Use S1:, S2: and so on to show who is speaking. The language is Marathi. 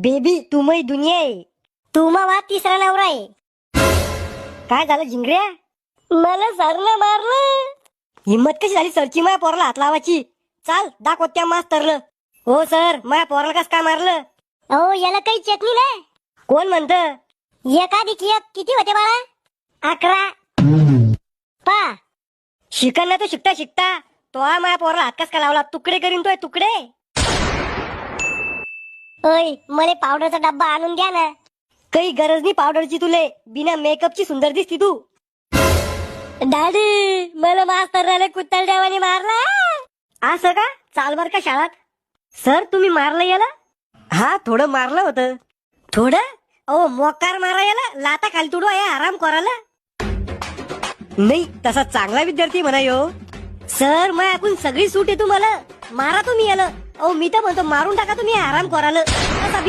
S1: बेबी तू मै दुनिया आहे.
S2: तू मा तिसरा नवरा आहे.
S1: काय झालं झिंगऱ्या?
S2: मला सरनं मारलं.
S1: हिम्मत कशी झाली सरची माया पोराला हात लावायची? चाल दाखव त्या मास्तरनं. हो सर, माया पोराला कस काय मारलं?
S2: अहो याला काही चटणी नाही.
S1: कोण म्हणत?
S2: एकाधिक एक किती होते बाळा? 11. पा
S1: शिकन ना तू शिकता शिकता तो माया पोराला हात कस काय लावला? तुकडे करीन तोय तुकडे.
S2: ओय मला पावडरचा डब्बा आणून द्या ना.
S1: काही गरज नाही पावडरची तुले, बिना मेकअपची सुंदर दिसती तू.
S2: डॅडी मला मास्तरने कुत्तरड्यावानी मारला.
S1: असं का? चाल बर का शाळात. सर तुम्ही मारलं याला? हा थोडं मारलं होतं. थोडं? अहो मोकार मारा याला, लाता खाली तुडवा या आराम करायला. नाही तसा चांगला विद्यार्थी म्हणा यो. सर मग आपण सगळी सूट आहे तुम्हाला, मारा तुम्ही याला. अहो मी तर म्हणतो मारून टाका तुम्ही आराम करायला.